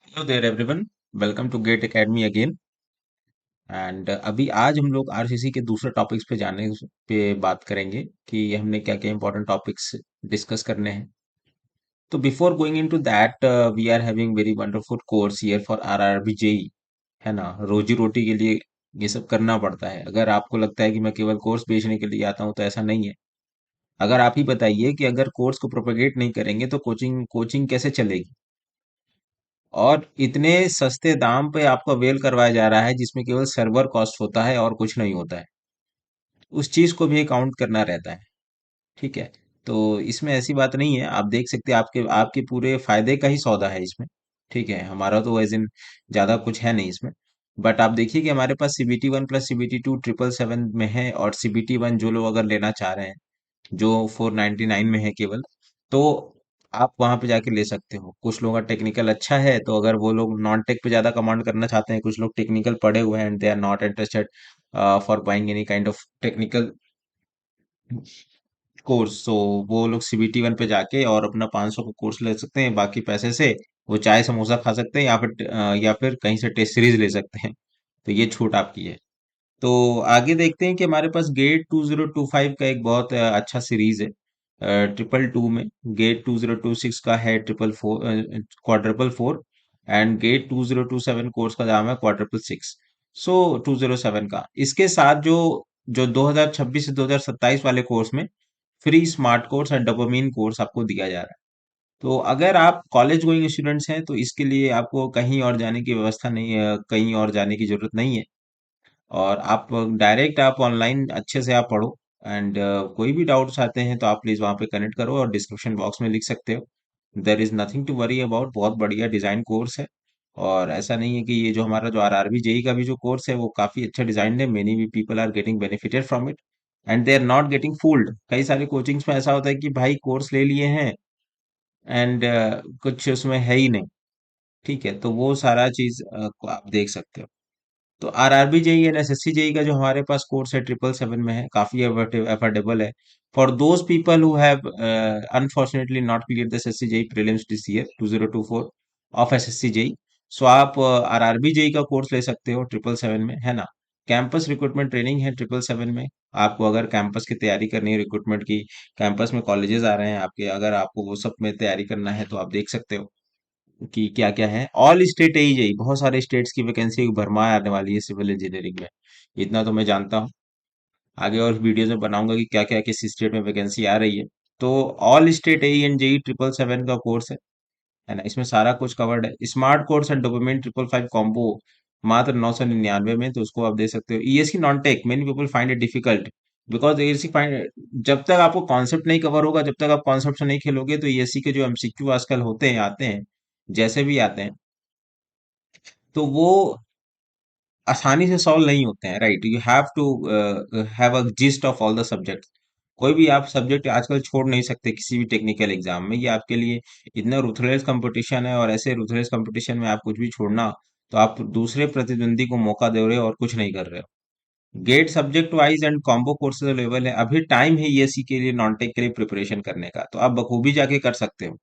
Hello there everyone. Welcome to GATE academy again. And अभी आज हम लोग आरसीसी के दूसरे टॉपिक्स पे जाने पे बात करेंगे कि हमने क्या क्या इंपॉर्टेंट टॉपिक्स डिस्कस करने हैं। तो before going into that we are having very wonderful course here for RRB JE, है ना। रोजी रोटी के लिए ये सब करना पड़ता है। अगर आपको लगता है कि मैं केवल कोर्स बेचने के लिए आता हूँ तो ऐसा नहीं है। अगर आप ही बताइए कि अगर कोर्स को प्रोपेगेट नहीं करेंगे तो कोचिंग कोचिंग कैसे चलेगी। और इतने सस्ते दाम पे आपको अवेल करवाया जा रहा है जिसमें केवल सर्वर कॉस्ट होता है और कुछ नहीं होता है। उस चीज को भी काउंट करना रहता है। ठीक है। तो इसमें ऐसी बात नहीं है, आप देख सकते हैं आपके आपके पूरे फायदे का ही सौदा है इसमें। ठीक है, हमारा तो एज इन ज्यादा कुछ है नहीं इसमें। बट आप देखिए कि हमारे पास CBT 1 प्लस CBT 2 777 में है, और CBT 1 जो लोग अगर लेना चाह रहे हैं जो 499 में है केवल, तो आप वहां पे जाके ले सकते हो। कुछ लोगों का टेक्निकल अच्छा है तो अगर वो लोग नॉन टेक पे ज्यादा कमांड करना चाहते हैं, कुछ लोग टेक्निकल पढ़े हुए हैं and they are not interested for buying any kind of technical course, तो वो लोग CBT 1 पे जाके और अपना 500 का कोर्स ले सकते हैं। बाकी पैसे से वो चाय समोसा खा सकते हैं या फिर कहीं से टेस्ट सीरीज ले सकते हैं। तो ये छूट आपकी है। तो आगे देखते हैं कि हमारे पास गेट 2025 का एक बहुत अच्छा सीरीज है। 222 में गेट 2026 का है quadruple four, and GATE 2027 course का नाम है क्वाड्रपल 6। सो 207 का इसके साथ जो जो 2026 से 2027 वाले कोर्स में फ्री स्मार्ट कोर्स और डोपामीन कोर्स आपको दिया जा रहा है। तो अगर आप कॉलेज गोइंग स्टूडेंट्स हैं तो इसके लिए आपको कहीं और जाने की व्यवस्था नहीं है, कहीं और जाने की जरूरत नहीं है। और आप डायरेक्ट आप ऑनलाइन अच्छे से आप पढ़ो। एंड कोई भी डाउट्स आते हैं तो आप प्लीज वहाँ पे कनेक्ट करो और डिस्क्रिप्शन बॉक्स में लिख सकते हो। There is nothing to worry about, बहुत बढ़िया डिजाइन कोर्स है। और ऐसा नहीं है कि ये जो हमारा जो आरआरबी जेई का भी जो कोर्स है वो काफी अच्छा डिजाइन है। मेनी भी people are getting benefited from it and they are not getting fooled. कई सारे कोचिंग्स में ऐसा होता है कि भाई कोर्स ले लिए हैं एंड कुछ उसमें है ही नहीं। ठीक है, तो वो सारा चीज को आप देख सकते हो। तो RRB JE and SSC JE का जो हमारे पास कोर्स है 777 में है, काफी अफोर्डेबल है for those people who have unfortunately not clear the SSC JE prelims this year 2024 of SSC JE. So आप आरआरबी जेई का कोर्स ले सकते हो 777 में, है ना। कैंपस रिक्रूटमेंट ट्रेनिंग है 777 में। आपको अगर कैंपस की तैयारी करनी है, रिक्रूटमेंट की, कैंपस में कॉलेजेस आ रहे हैं आपके, अगर आपको वो सब में तैयारी करना है तो आप देख सकते हो कि क्या क्या है। ऑल स्टेट एई, बहुत सारे स्टेट्स की वैकेंसी भरमार आने वाली है सिविल इंजीनियरिंग में। इतना तो मैं जानता हूँ। आगे और वीडियोस में बनाऊंगा कि क्या क्या किस स्टेट में वैकेंसी आ रही है। तो all state AE and JE 777 का कोर्स है ना। इसमें सारा कुछ कवर्ड है। Smart course and dopamine 555 combo मात्र 999 में, तो उसको आप दे सकते हो। ESC non tech many people find it difficult because ESC find, जब तक आपको कॉन्सेप्ट नहीं कवर होगा, जब तक आप कॉन्सेप्ट से नहीं खेलोगे, तो ईएससी के जो एमसीक्यू आजकल होते हैं आते हैं, जैसे भी आते हैं, तो वो आसानी से सॉल्व नहीं होते हैं। Right, you have to have a gist of all the subject. कोई भी आप सब्जेक्ट आजकल छोड़ नहीं सकते किसी भी टेक्निकल एग्जाम में। ये आपके लिए इतना रूथलेस कंपटीशन है, और ऐसे रूथलेस कंपटीशन में आप कुछ भी छोड़ना तो आप दूसरे प्रतिद्वंदी को मौका दे रहे हो और कुछ नहीं कर रहे हो। GATE subject wise and combo courses available है। अभी टाइम है ईएससी के लिए, नॉन टेक के लिए प्रिपरेशन करने का, तो आप बखूबी जाके कर सकते हो।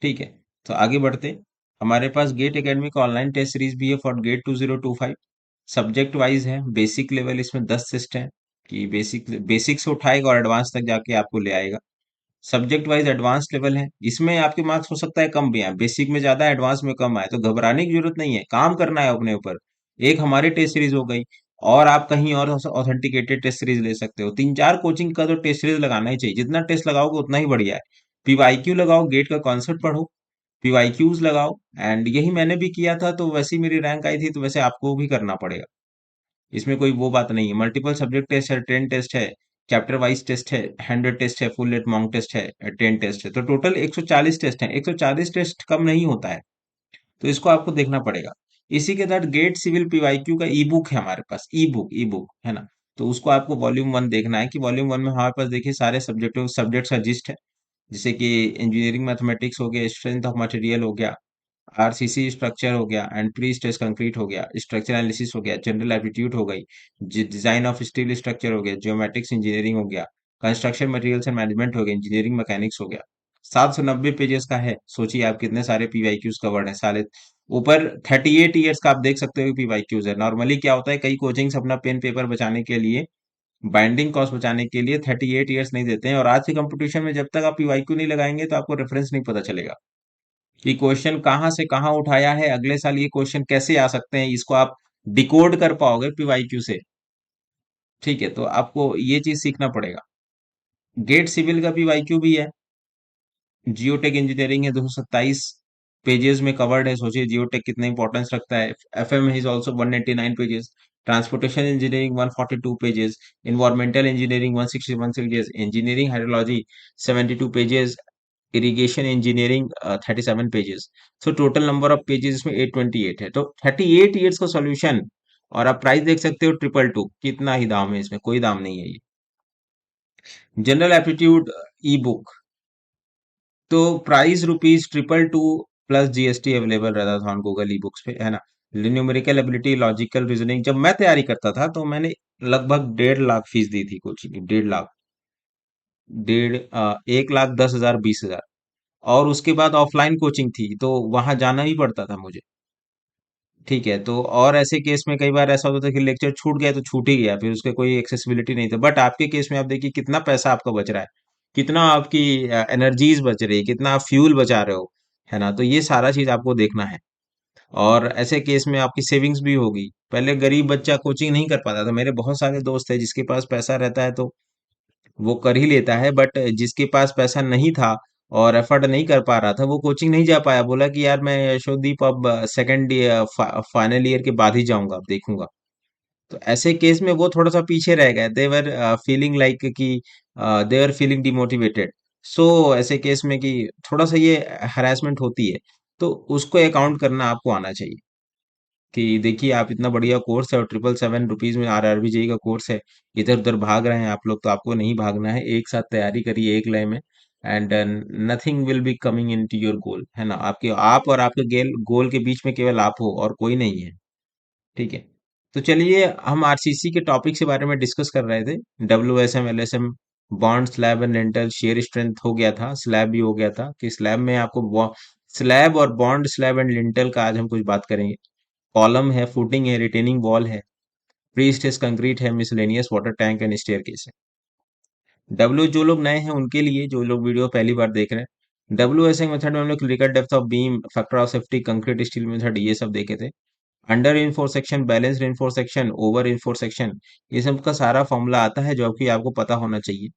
ठीक है। तो आगे बढ़ते, हमारे पास गेट एकेडमी का ऑनलाइन टेस्ट सीरीज भी है फॉर गेट 2025। सब्जेक्ट वाइज है। बेसिक लेवल इसमें 10 टेस्ट हैं कि बेसिक बेसिक से उठाएगा और एडवांस तक जाके आपको ले आएगा। सब्जेक्ट वाइज एडवांस लेवल है। इसमें आपके मार्क्स हो सकता है कम भी आए, बेसिक में ज्यादा एडवांस में कम आए, तो घबराने की जरूरत नहीं है। काम करना है अपने ऊपर। एक हमारी टेस्ट सीरीज हो गई, और आप कहीं और ऑथेंटिकेटेड टेस्ट सीरीज ले सकते हो। 3 4 कोचिंग का तो टेस्ट सीरीज लगाना ही चाहिए। जितना टेस्ट लगाओगे उतना ही बढ़िया है। पीवाईक्यू लगाओ, गेट का कॉन्सेप्ट पढ़ो, पीवाईक्यूज लगाओ। एंड यही मैंने भी किया था, तो वैसी मेरी रैंक आई थी, तो वैसे आपको भी करना पड़ेगा। इसमें कोई वो बात नहीं है। मल्टीपल सब्जेक्ट टेस्ट है, 10 टेस्ट है, चैप्टर वाइज टेस्ट है, 100 टेस्ट है, फुल लेट मॉक टेस्ट है, 10 टेस्ट है, तो टोटल 140 टेस्ट है। 140 टेस्ट कम नहीं होता है, तो इसको आपको देखना पड़ेगा। इसी के साथ गेट सिविल पीवाईक्यू का ई बुक है हमारे पास, ई बुक है ना। तो उसको आपको वॉल्यूम 1 देखना है कि वॉल्यूम 1 में हमारे पास देखिए सारे सब्जेक्ट का जिस्ट है। जैसे कि इंजीनियरिंग मैथमेटिक्स हो गया, स्ट्रेंथ ऑफ मटेरियल हो गया, आरसीसी स्ट्रक्चर हो गया, एंड प्री स्ट्रेस कंक्रीट हो गया, स्ट्रक्चर एनालिसिस हो गया, जनरल एप्टीट्यूड हो गई, डिजाइन ऑफ स्टील स्ट्रक्चर हो गया, जियोमेट्रिक्स इंजीनियरिंग हो गया, कंस्ट्रक्शन मटेरियल्स एंड मैनेजमेंट हो गया, इंजीनियरिंग मैकेनिक्स हो गया। 790 पेजेस का है। सोचिए आप कितने सारे पीवाईक्यूज कवर्ड है, सारे ऊपर 38 ईयर्स का आप देख सकते हो पीवाईक्यूज है। नॉर्मली क्या होता है, कई कोचिंग्स अपना पेन पेपर बचाने के लिए, बाइंडिंग कॉस्ट बचाने के लिए 38 ईयर्स नहीं देते हैं, और आज के कंपटीशन में जब तक आप पीवाईक्यू नहीं लगाएंगे तो आपको रेफरेंस नहीं पता चलेगा कि क्वेश्चन कहाँ से कहाँ उठाया है, अगले साल ये क्वेश्चन कैसे आ सकते हैं, इसको आप डिकोड कर पाओगे पीवाईक्यू से। ठीक है, तो आपको ये चीज सीखना पड़ेगा। गेट सिविल का पीवाईक्यू भी है। जियोटेक इंजीनियरिंग है, 227 पेजेस में कवर्ड है। सोचिए जियोटेक कितना इंपॉर्टेंस रखता है। FM is also 199 pages. Transportation engineering 142 pages. Environmental engineering 161 pages. Engineering hydrology 72 pages. Irrigation engineering 37 pages. So total number of pages इसमें 828 है। तो 38 ईयर्स का सॉल्यूशन, और आप प्राइस देख सकते हो 222। कितना ही दाम है, इसमें कोई दाम नहीं है ये। जनरल एप्टीट्यूड ई बुक, तो price rupees 222 plus GST available रहता था ऑन गूगल ई बुक्स पे, है ना। न्यूमेरिकल एबिलिटी, लॉजिकल रीजनिंग, जब मैं तैयारी करता था तो मैंने लगभग 1.5 लाख फीस दी थी कोचिंग की। 1.5 लाख, 1,10,000, 20,000। और उसके बाद ऑफलाइन कोचिंग थी तो वहां जाना ही पड़ता था मुझे। ठीक है, तो और ऐसे केस में कई बार ऐसा होता था कि लेक्चर छूट गया तो छूट ही गया, फिर उसके कोई एक्सेसिबिलिटी नहीं था। बट आपके केस में आप देखिए कितना पैसा आपका बच रहा है, कितना आपकी एनर्जीज बच रही है, कितना आप फ्यूल बचा रहे हो, है ना। तो ये सारा चीज आपको देखना है। और ऐसे केस में आपकी सेविंग्स भी होगी। पहले गरीब बच्चा कोचिंग नहीं कर पाता था। मेरे बहुत सारे दोस्त है जिसके पास पैसा रहता है तो वो कर ही लेता है, बट जिसके पास पैसा नहीं था और एफर्ट नहीं कर पा रहा था, वो कोचिंग नहीं जा पाया। बोला कि यार मैं यशोदीप अब सेकंड ईयर फाइनल ईयर के बाद ही जाऊंगा, अब देखूंगा। तो ऐसे केस में वो थोड़ा सा पीछे रह गए। देवर फीलिंग लाइक कि देवर फीलिंग डिमोटिवेटेड। सो ऐसे केस में कि थोड़ा सा ये हरासमेंट होती है, तो उसको अकाउंट करना आपको आना चाहिए। कि देखिए आप इतना बढ़िया कोर्स है और 777 रुपीज में आरआरबी जेई का कोर्स है, इधर उधर भाग रहे हैं आप लोग, तो आपको नहीं भागना है। एक साथ तैयारी करिए एक लय में, and nothing will be coming in to your goal, है ना। आपके आप और आपके गेल गोल के बीच में केवल आप हो और कोई नहीं है। ठीक है, तो चलिए हम आरसीसी के टॉपिक के बारे में डिस्कस कर रहे थे। W S M, bond, slab and lintel, share strength हो गया था, स्लैब भी हो गया था कि स्लैब में आपको स्लैब और बॉन्ड, स्लैब एंड लिंटल का आज हम कुछ बात करेंगे। कॉलम है, फुटिंग है, रिटेनिंग वॉल है, प्री स्ट्रेस कंक्रीट है, miscellaneous water tank and staircase है। डब्ल्यू, जो लोग नए हैं उनके लिए, जो लोग वीडियो पहली बार देख रहे हैं, डब्ल्यू एस मेथड में हम लोग critical depth of beam, factor of safety, concrete steel method, ये सब देखे थे। Under reinforced section, balance enforce section, over enforce section, ये सब का सारा फॉर्मूला आता है जो कि आपको पता होना चाहिए।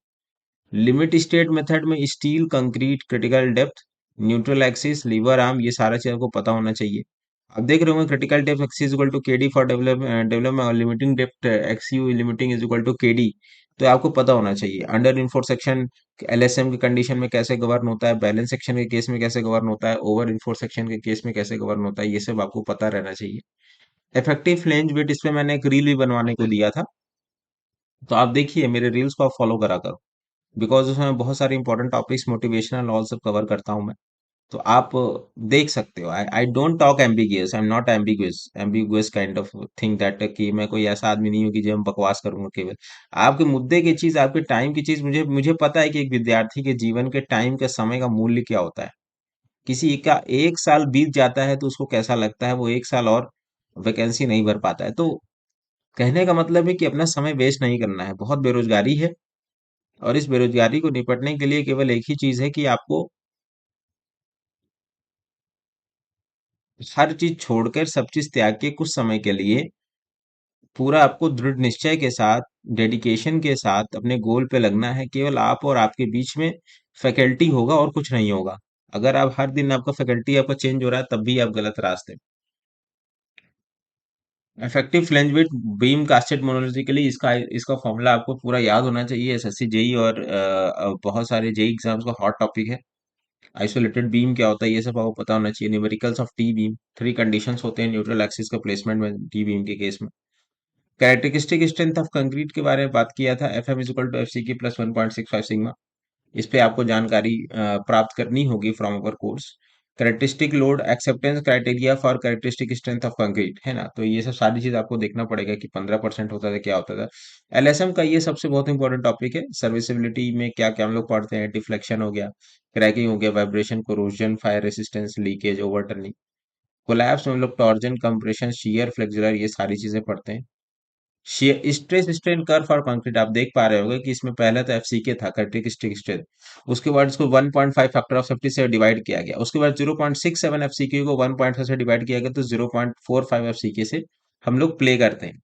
लिमिट स्टेट मेथड में steel, concrete, critical depth, neutral axis, lever arm, ये सारा चीज आपको पता होना चाहिए। आप देख रहे होंगे critical depth axis equal to KD for development, और limiting depth x u limiting is equal to KD. तो आपको पता होना चाहिए अंडर इनफोर्स सेक्शन एलएसएम की कंडीशन में कैसे गवर्न होता है, बैलेंस सेक्शन के केस में कैसे गवर्न होता है, ओवर इनफोर्स सेक्शन के केस में कैसे गवर्न होता है, ये सब आपको पता रहना चाहिए। इफेक्टिव फ्लेंज वेट, इस पे मैंने एक रील भी बनवाने को दिया था, तो आप देखिए मेरे रील्स को आप फॉलो करा करो, बिकॉज उसमें बहुत सारे इंपॉर्टेंट टॉपिक्स, मोटिवेशनल ऑल सब कवर करता हूँ मैं। तो आप देख सकते हो। I I don't talk ambiguous, I am not ambiguous ambiguous kind of thing that, कि मैं कोई ऐसा आदमी नहीं हूँ कि जो मैं बकवास करूंगा केवल। आपके मुद्दे की चीज, आपके टाइम की चीज, मुझे मुझे पता है कि एक विद्यार्थी के जीवन के टाइम के समय का मूल्य क्या होता है। किसी का 1 साल बीत जाता है तो उसको कैसा लगता है, वो 1 साल और वैकेंसी नहीं भर पाता है। तो कहने का मतलब है कि अपना समय वेस्ट नहीं करना है। बहुत बेरोजगारी है, और इस बेरोजगारी को निपटने के लिए केवल एक ही चीज है कि आपको हर चीज छोड़कर, सब चीज त्याग के, कुछ समय के लिए पूरा आपको दृढ़ निश्चय के साथ, डेडिकेशन के साथ अपने गोल पे लगना है। केवल आप और आपके बीच में फैकल्टी होगा और कुछ नहीं होगा। अगर आप हर दिन आपका फैकल्टी आपका चेंज हो रहा है, तब भी आप गलत रास्ते। Effective flange with beam casted monolithically, इसका इसका फॉर्मूला आपको पूरा याद होना चाहिए। एसएससी जेई और बहुत सारे जेई एग्जाम्स का हॉट टॉपिक है। आइसोलेटेड बीम क्या होता है, ये सब आपको पता होना चाहिए। Numericals of T beam, 3 conditions होते हैं न्यूट्रल एक्सिस का प्लेसमेंट में टी बीम के केस में। कैरेक्टरिस्टिक स्ट्रेंथ ऑफ कंक्रीट के बारे में बात किया था, F M is equal to F C की प्लस 1.65 सिग्मा। इस पे आपको जानकारी प्राप्त करनी होगी from our course. Characteristic load acceptance criteria for characteristic strength of concrete, है ना। तो ये सब सारी चीज आपको देखना पड़ेगा कि 15% होता था, क्या होता था। एलएसएम का ये सबसे बहुत इंपॉर्टेंट टॉपिक है। सर्विसिबिलिटी में क्या क्या हम लोग पढ़ते हैं, डिफ्लेक्शन हो गया, क्रैकिंग हो गया, vibration, corrosion, fire resistance, leakage, overturning. Collapse में हम लोग टॉर्जन, कंप्रेशन, शियर, फ्लेक्सुलर, ये सारी चीजें पढ़ते हैं। Shear stress strain curve for concrete, आप देख पा रहे होंगे कि इसमें पहले तो एफसीके था, कैरेक्टरिस्टिक स्ट्रेंथ। उसके बाद इसको 1.5 फैक्टर ऑफ सेफ्टी से डिवाइड किया गया। उसके बाद 0.67 एफसीके को 1.5 से डिवाइड किया गया, तो 0.45 एफसीके से हम लोग प्ले करते हैं।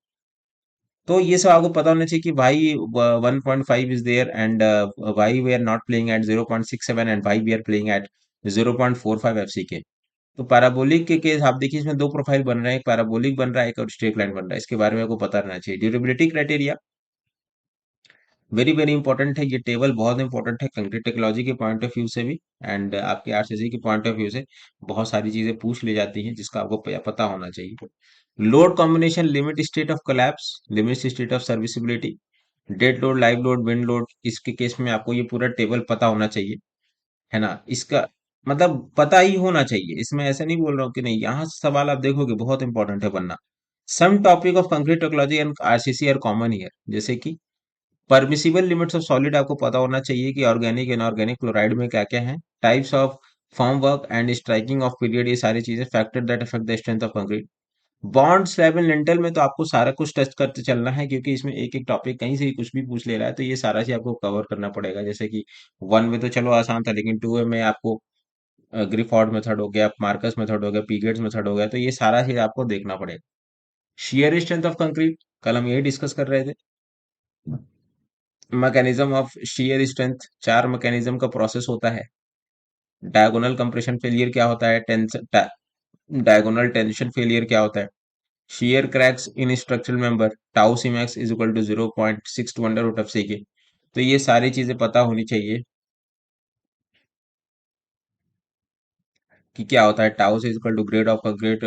तो ये सब आपको पता होना चाहिए कि भाई 1.5 is there, and why we are not playing at 0.67, and why we are playing at 0.45 FCK. तो पैराबोलिक के केस आप देखिए, इसमें दो प्रोफाइल बन रहे हैं, एक पैराबोलिक बन रहा है, एक और स्ट्रेट लाइन बन रहा है। इसके बारे में आपको पता रहना चाहिए। Durability criteria very very important है। ये टेबल बहुत इंपॉर्टेंट है कंक्रीट टेक्नोलॉजी के पॉइंट ऑफ व्यू से भी, एंड आपके आरसीसी के पॉइंट ऑफ व्यू से बहुत सारी चीजें पूछ ली जाती हैं, जिसका आपको पता होना चाहिए। Load combination, limit state of collapse, limit state of serviceability, dead load, live load, wind load, इसके केस में आपको ये पूरा टेबल पता होना चाहिए, है ना। इसका मतलब पता ही होना चाहिए, इसमें ऐसे नहीं बोल रहा हूँ कि नहीं, यहाँ से सवाल आप देखोगे बहुत इंपॉर्टेंट है बनना। Some topic of concrete technology and RCC are common here, जैसे कि परमिसिबल लिमिट्स ऑफ सॉलिड आपको पता होना चाहिए कि ऑर्गेनिक इनऑर्गेनिक क्लोराइड में क्या क्या है, types of form work and striking off period, ये सारी चीजें factor that affect the strength of concrete. Bond slab and lintel में तो आपको सारा कुछ टच करते चलना है, क्योंकि इसमें एक एक टॉपिक कहीं से भी कुछ भी पूछ ले रहा है, तो ये सारा चीज आपको कवर करना पड़ेगा। जैसे कि वन में तो चलो आसान था, लेकिन टू में आपको ग्रिफॉर्ड मेथड हो गया, मार्कस मेथड हो गया, पीगेट्स मेथड हो गया, तो ये सारा चीज आपको देखना पड़ेगा। शियर स्ट्रेंथ ऑफ कंक्रीट, कल हम यही डिस्कस कर रहे थे। मैकेनिज्म ऑफ शियर स्ट्रेंथ, चार मैकेनिज्म का प्रोसेस होता है। डायगोनल कंप्रेशन फेलियर क्या होता है, टेंशन, डायगोनल टेंशन फेलियर क्या होता है, shear cracks in structural member, tau C max is equal to 0.62 under root of C K. तो ये सारी चीजें पता होनी चाहिए कि क्या होता है। Tau is equal to grade of concrete,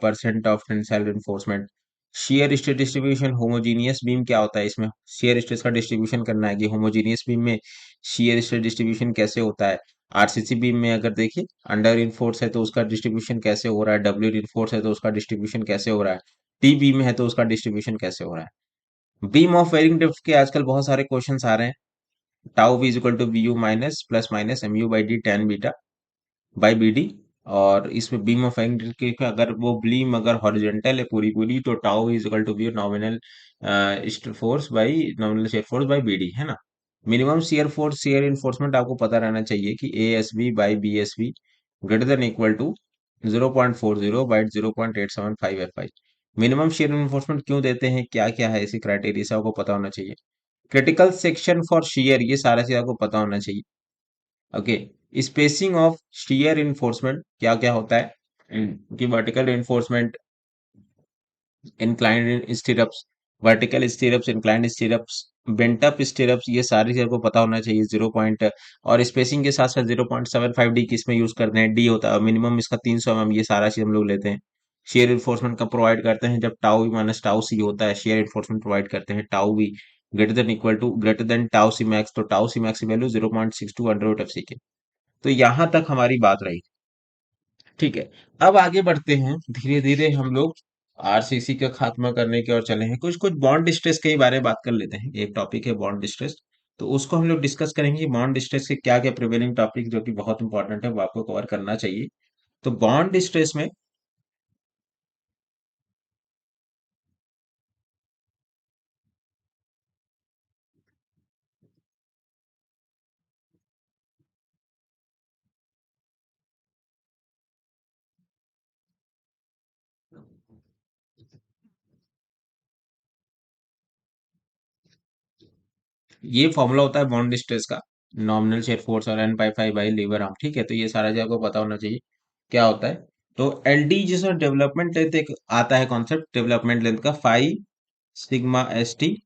percent of tensile reinforcement. Shear stress distribution, homogeneous beam क्या होता है, इसमें शियर स्ट्रेस का डिस्ट्रीब्यूशन करना है कि होमोजीनियस बीम में शियर स्ट्रेस डिस्ट्रीब्यूशन कैसे होता है। आरसीसी बीम में अगर देखिए, अंडर इनफोर्स है तो उसका डिस्ट्रीब्यूशन कैसे हो रहा है, डब्ल्यू इनफोर्स है तो उसका डिस्ट्रीब्यूशन कैसे हो रहा है, टी बीम है तो उसका डिस्ट्रीब्यूशन कैसे हो रहा है। बीम ऑफ वेरिंग डेप्थ के आजकल बहुत सारे क्वेश्चंस आ रहे हैं। Tau B is equal to B U minus plus minus M U by D tan beta by B D. और इसमें बीम ऑफ एंगल के अगर वो बीम अगर हॉरिजॉन्टल है पूरी पूरी, तो tau is equal to B nominal force by nominal share force by B D, है ना। Minimum shear force, shear enforcement आपको पता रहना चाहिए कि A S B by B S B greater than equal to 0.40 by 0.875 F I. Minimum shear enforcement क्यों देते हैं, क्या क्या है इसी क्राइटेरिया से आपको पता होना चाहिए। क्रिटिकल सेक्शन फॉर शियर, ये सारा चीज आपको पता होना चाहिए। Okay, spacing of shear enforcement क्या क्या होता है, कि vertical reinforcement, inclined स्टीरअप्स, vertical स्टीरअप्स, inclined स्टीरअप्स, bent up स्टीरअप्स, ये सारी चीजों को पता होना चाहिए। 0 पॉइंट और स्पेसिंग के साथ साथ 0.75 डी किस में यूज करते हैं, डी होता है मिनिमम इसका 300 mm, ये सारा चीज हम लोग लेते हैं। शेयर इन्फोर्समेंट का प्रोवाइड करते हैं जब tau V minus tau C होता है, शेयर इन्फोर्समेंट प्रोवाइड करते हैं tau V greater than tau C max, तो टाउ सी मैक्स की value 0.62 under root F C K. तो यहां तक हमारी बात रही। ठीक है, अब आगे बढ़ते हैं, धीरे धीरे हम लोग आरसीसी का खात्मा करने की ओर चले हैं। कुछ कुछ बॉन्ड स्ट्रेस के बारे में बात कर लेते हैं, एक टॉपिक है बॉन्ड स्ट्रेस, तो उसको हम लोग डिस्कस करेंगे। बॉन्ड स्ट्रेस के क्या क्या प्रिवेलिंग टॉपिक जो कि बहुत इंपॉर्टेंट है वो आपको कवर करना चाहिए। तो बॉन्ड स्ट्रेस में ये फॉर्मूला होता है बॉन्ड स्ट्रेस का, नॉमिनल शेयर फोर्स और N pi five by lever arm. ठीक है, तो ये सारा चीज आपको पता होना चाहिए क्या होता है। तो एल डी जिसमें डेवलपमेंट लेंथ एक आता है कॉन्सेप्ट, डेवलपमेंट लेंथ का, five sigma S T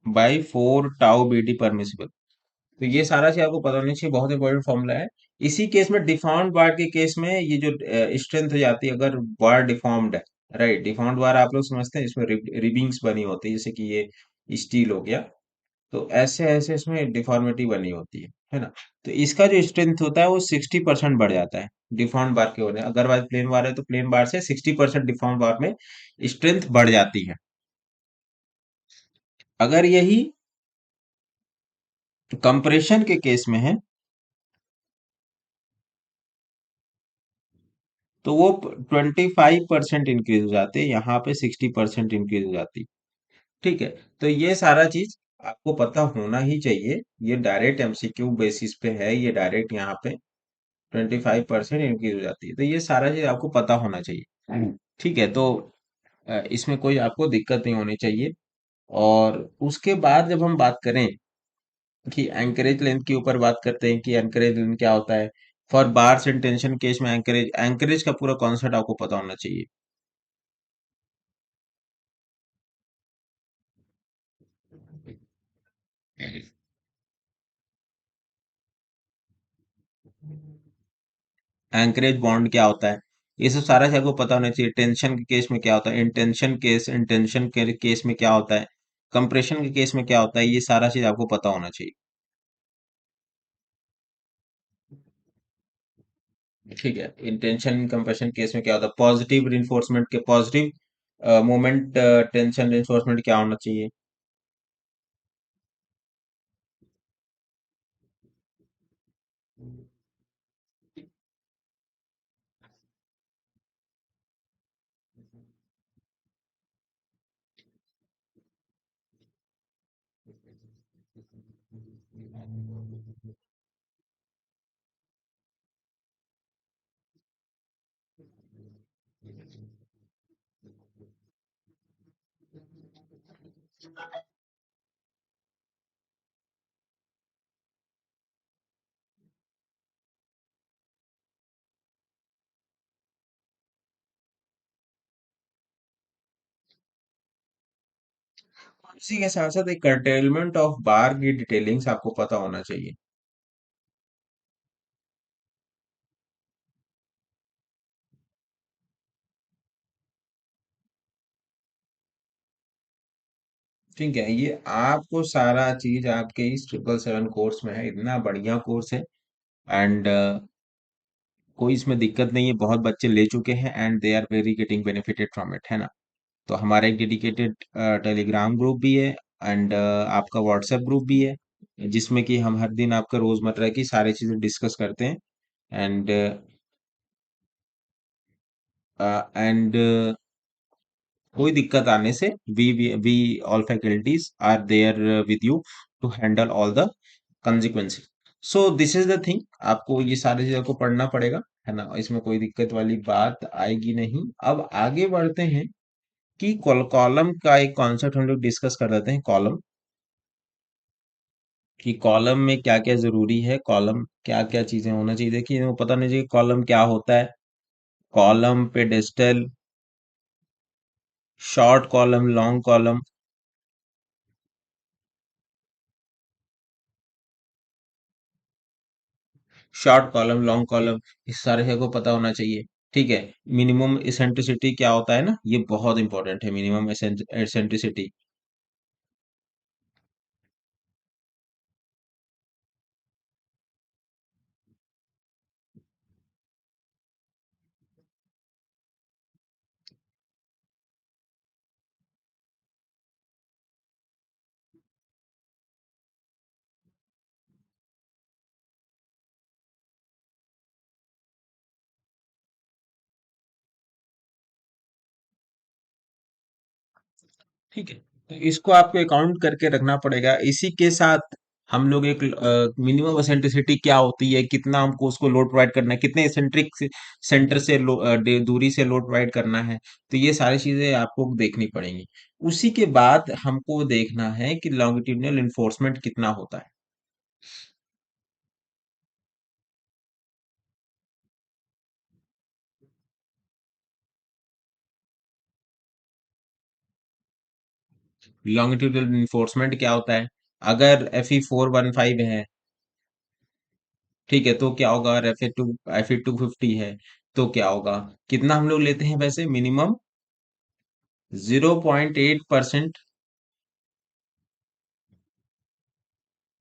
by four tau B D permissible. तो ये सारा चीज आपको पता होना चाहिए, बहुत इंपॉर्टेंट फॉर्मूला है। इसी केस में डिफॉर्म्ड बार के केस में ये जो स्ट्रेंथ हो जाती है, अगर बार डिफॉर्म्ड है, राइट, डिफॉर्म्ड बार आप लोग समझते हैं, इसमें रिबिंग्स बनी होती है, जैसे कि ये स्टील हो गया, तो ऐसे ऐसे इसमें डिफॉर्मिटी बनी होती है ना। तो इसका जो स्ट्रेंथ होता है वो 60% बढ़ जाता है डिफॉर्म्ड बार के होने, अदरवाइज प्लेन बार है तो प्लेन बार से 60% डिफॉर्म्ड बार में स्ट्रेंथ बढ़ जाती है। अगर यही कंप्रेशन के केस में है, तो वो 25% इंक्रीज हो जाते हैं, यहाँ पे 60% इंक्रीज हो जाती है। ठीक है। तो ये सारा चीज आपको पता होना ही चाहिए। ये डायरेक्ट एमसीक्यू बेसिस पे है, ये डायरेक्ट यहाँ पे 25% इंक्रीज हो जाती है, तो ये सारा चीज आपको पता होना चाहिए। ठीक है। तो इसमें कोई आपको दिक्कत नहीं होनी चाहिए। और उसके बाद जब हम बात करें कि एंकरेज लेंथ के ऊपर बात करते हैं कि एंकरेज लेंथ क्या होता है। For bars and tension case में एंकरेज एंकरेज का पूरा कॉन्सेप्ट आपको पता होना चाहिए। एंकरेज बॉन्ड क्या होता है, ये सब सारा चीज आपको पता होना चाहिए। टेंशन के केस में क्या होता है, इंटेंशन के केस में क्या होता है, कंप्रेशन के केस में क्या होता है, ये सारा चीज आपको पता होना चाहिए। ठीक है। इंटेंशन कंप्रेशन केस में क्या होता है, पॉजिटिव रिइंफोर्समेंट के पॉजिटिव मोमेंट टेंशन रिइंफोर्समेंट क्या होना चाहिए। इसी के साथ साथ एक कर्टेलमेंट ऑफ बार की डिटेलिंग्स आपको पता होना चाहिए। ठीक है। ये आपको सारा चीज आपके इस 777 कोर्स में है, इतना बढ़िया कोर्स है। एंड कोई इसमें दिक्कत नहीं है, बहुत बच्चे ले चुके हैं and they are very getting benefited from it, है ना। तो हमारा एक डेडिकेटेड टेलीग्राम ग्रुप भी है एंड आपका व्हाट्सएप ग्रुप भी है, जिसमें कि हम हर दिन आपका रोजमर्रा की सारी चीजें डिस्कस करते हैं। एंड एंड कोई दिक्कत आने से we all faculties are there with you to handle all the consequences. So this is the thing, आपको ये सारी चीजों को पढ़ना पड़ेगा, है ना। इसमें कोई दिक्कत वाली बात आएगी नहीं। अब आगे बढ़ते हैं कि कॉलम का एक कॉन्सेप्ट हम लोग डिस्कस कर लेते हैं। कॉलम कि कॉलम में क्या क्या जरूरी है, कॉलम क्या क्या चीजें होना चाहिए। देखिए इनको पता नहीं चाहिए कॉलम क्या होता है। Column pedestal, short column, long column, short column, long column, इस सारे को पता होना चाहिए। ठीक है। मिनिमम एसेंट्रिसिटी क्या होता है ना, ये बहुत इंपॉर्टेंट है, मिनिमम एसेंट्रिसिटी। ठीक है। तो इसको आपको अकाउंट करके रखना पड़ेगा। इसी के साथ हम लोग एक मिनिमम एसेंट्रिसिटी क्या होती है, कितना हमको उसको लोड प्रोवाइड करना है, कितने एसेंट्रिक से सेंटर से दूरी से लोड प्रोवाइड करना है, तो ये सारी चीजें आपको देखनी पड़ेंगी। उसी के बाद हमको देखना है कि लॉन्गिट्यूडिनल इन्फोर्समेंट कितना होता है। लॉन्गिट्यूडिनल इन्फोर्समेंट क्या होता है, अगर FE 415 है, ठीक है, तो क्या होगा, और FE 250 है, तो क्या होगा। कितना हम लोग लेते हैं वैसे, minimum 0.8%।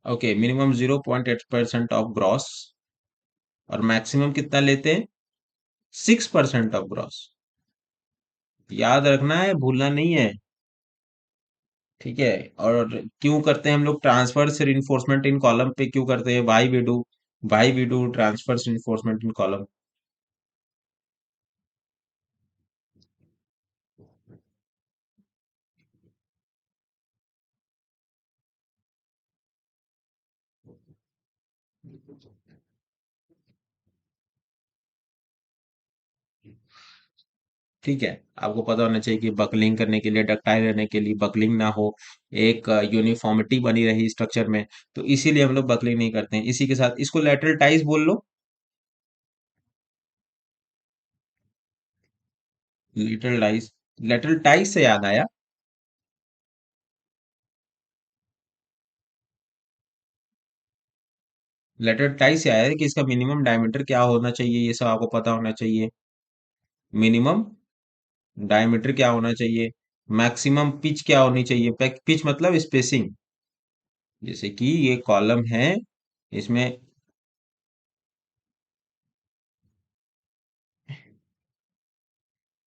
Okay, minimum 0.8% of gross. और मैक्सिमम कितना लेते हैं, 6% ऑफ ग्रॉस। याद रखना है, भूलना नहीं है। ठीक है। और क्यों करते हैं हम लोग ट्रांसफर रिइंफोर्समेंट इन कॉलम पे, क्यों करते हैं, why we do transfer reinforcement in column. ठीक है। आपको पता होना चाहिए कि बकलिंग करने के लिए, डक्टाइल रहने के लिए, बकलिंग ना हो, एक यूनिफॉर्मिटी बनी रही स्ट्रक्चर में, तो इसीलिए हम लोग बकलिंग नहीं करते हैं। इसी के साथ इसको लेटरल टाइज बोल लो। लेटरल टाइज, लेटरल टाइज से याद आया, लेटरल टाइज से आया कि इसका मिनिमम डायमीटर क्या होना चाहिए, ये सब आपको पता होना चाहिए। मिनिमम डायमीटर क्या होना चाहिए, मैक्सिमम पिच क्या होनी चाहिए, पिच मतलब स्पेसिंग। जैसे कि ये कॉलम है, इसमें,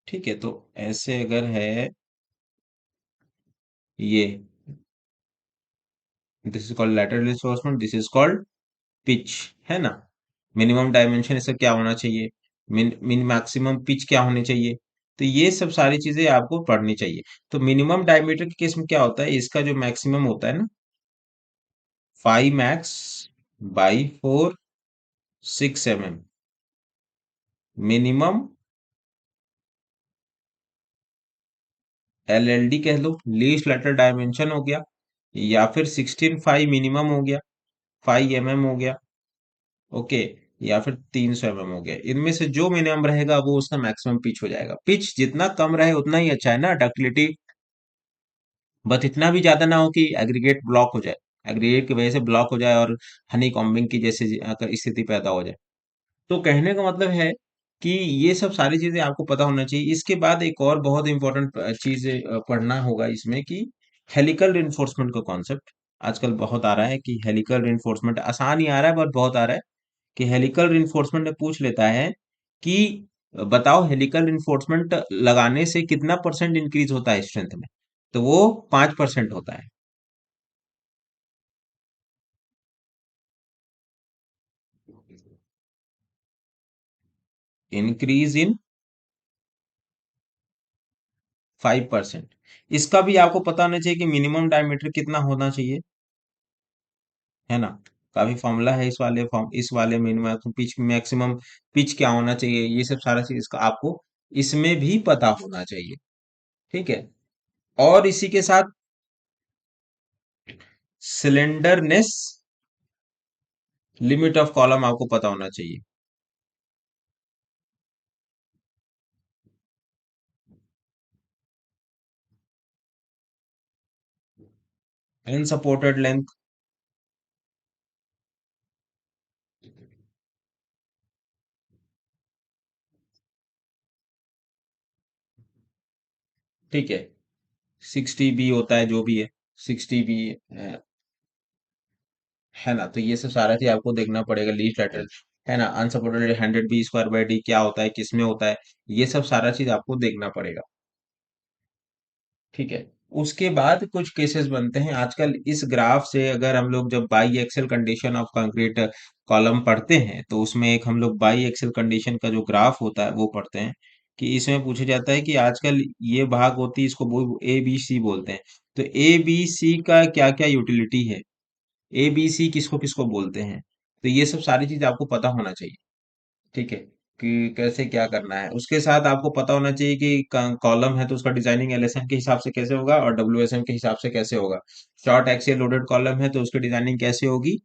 ठीक है, तो ऐसे अगर है ये, this is called lateral reinforcement, this is called pitch, है ना। मिनिमम डायमेंशन इसका क्या होना चाहिए, मिन मिन मैक्सिमम पिच क्या होनी चाहिए, तो ये सब सारी चीजें आपको पढ़नी चाहिए। तो मिनिमम डायमीटर के केस में क्या होता है, इसका जो मैक्सिमम होता है ना, 5 max/4 6 mm, मिनिमम LLD कह लो, लीस्ट लेटर डायमेंशन हो गया, या फिर 16 5 मिनिमम हो गया, 5 mm हो गया, ओके, या फिर 300 mm हो गया। इनमें से जो मिनिमम रहेगा वो उसका मैक्सिमम पिच हो जाएगा। पिच जितना कम रहे उतना ही अच्छा है ना, डक्टिलिटी, बस इतना भी ज्यादा ना हो कि एग्रीगेट ब्लॉक हो जाए, एग्रीगेट की वजह से ब्लॉक हो जाए और हनी कॉम्बिंग की जैसे अगर स्थिति पैदा हो जाए। तो कहने का मतलब है कि ये सब सारी चीजें आपको पता होना चाहिए। इसके बाद एक और बहुत इंपॉर्टेंट चीज पढ़ना होगा इसमें कि हेलिकल रिइंफोर्समेंट का कॉन्सेप्ट आजकल बहुत आ रहा है, कि हेलिकल रिइंफोर्समेंट आसान ही आ रहा है, बट बहुत आ रहा है, कि हेलिकल रिइंफोर्समेंट में पूछ लेता है कि बताओ हेलिकल रिइंफोर्समेंट लगाने से कितना परसेंट इंक्रीज होता है स्ट्रेंथ में, तो वो 5% होता है। Increase in 5%। इसका भी आपको पता होना चाहिए कि मिनिमम डायमीटर कितना होना चाहिए, है ना। काफी फॉर्मूला है इस वाले फॉर्म, इस वाले मिनिमम पिच, मैक्सिमम पिच क्या होना चाहिए, ये सब सारा चीज इसका आपको इसमें भी पता होना चाहिए। ठीक है। और इसी के साथ सिलेंडरनेस लिमिट ऑफ कॉलम आपको पता होना चाहिए। अनसपोर्टेड लेंथ, ठीक है, 60 B होता है जो भी है, 60 B है ना। तो ये सब सारा चीज आपको देखना पड़ेगा, लीस्ट लेटरल, है ना। अनसपोर्टेड 100B² क्या होता है, किसमें होता है, ये सब सारा चीज आपको देखना पड़ेगा। ठीक है। उसके बाद कुछ केसेस बनते हैं आजकल इस ग्राफ से, अगर हम लोग जब by axial condition of concrete column पढ़ते हैं तो उसमें एक हम लोग बाई एक्सल कंडीशन का जो ग्राफ होता है वो पढ़ते हैं, कि इसमें पूछा जाता है कि आजकल ये भाग होती है, इसको ABC बोलते हैं। तो ABC का क्या क्या यूटिलिटी है, ABC किसको किसको बोलते हैं, तो ये सब सारी चीज आपको पता होना चाहिए। ठीक है, कि कैसे क्या करना है। उसके साथ आपको पता होना चाहिए कि कॉलम है तो उसका डिजाइनिंग LSM के हिसाब से कैसे होगा और WSM के हिसाब से कैसे होगा। शॉर्ट एक्सियल लोडेड कॉलम है तो उसकी डिजाइनिंग कैसे होगी।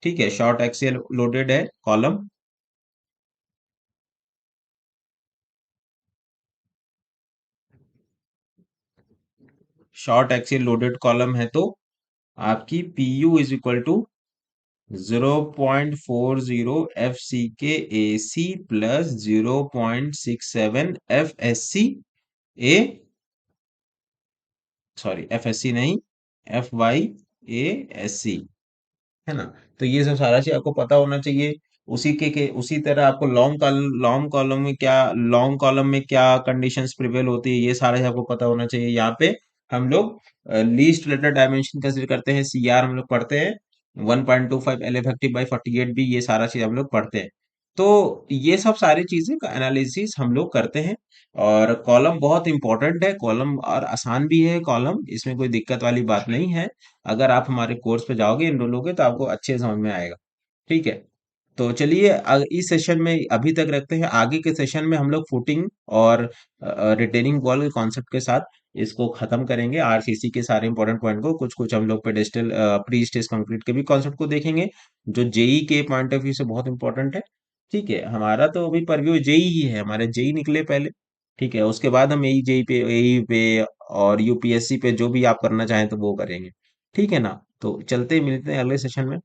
ठीक है, शॉर्ट एक्सियल लोडेड है column, short axial loaded column है तो आपकी PU = 0.40 FC के AC plus 0.67 FSC A, sorry FSC नहीं, FYASC, है ना। तो ये सब सारा चीज आपको पता होना चाहिए। उसी तरह आपको लॉन्ग कॉलम में क्या कंडीशंस प्रिवेल होती है, ये सारा चीज आपको पता होना चाहिए। यहाँ पे हम लोग लीस्ट लेटर डायमेंशन कंसिडर करते हैं, CR हम लोग पढ़ते हैं, 1.25 L effective/48 B, ये सारा चीज हम लोग पढ़ते हैं। तो ये सब सारी चीजें का एनालिसिस हम लोग करते हैं। और कॉलम बहुत इंपॉर्टेंट है, कॉलम और आसान भी है कॉलम, इसमें कोई दिक्कत वाली बात नहीं है। अगर आप हमारे कोर्स पे जाओगे, इनरोल होगे, तो आपको अच्छे समझ में आएगा। ठीक है। तो चलिए इस सेशन में अभी तक रखते हैं। आगे के सेशन में हम लोग फुटिंग और रिटेनिंग वॉल के कॉन्सेप्ट के साथ इसको खत्म करेंगे। आरसीसी के सारे इंपॉर्टेंट पॉइंट को, कुछ कुछ हम लोग पेडेस्टल प्री स्ट्रेस कंक्रीट के भी कॉन्सेप्ट को देखेंगे, जो जेई के पॉइंट ऑफ व्यू से बहुत इंपॉर्टेंट है। ठीक है, हमारा तो अभी परव्यू जेई ही है, हमारे जेई निकले पहले। ठीक है, उसके बाद हम एई जेई पे, एई पे और यूपीएससी पे जो भी आप करना चाहें तो वो करेंगे। ठीक है ना, तो चलते मिलते हैं अगले सेशन में।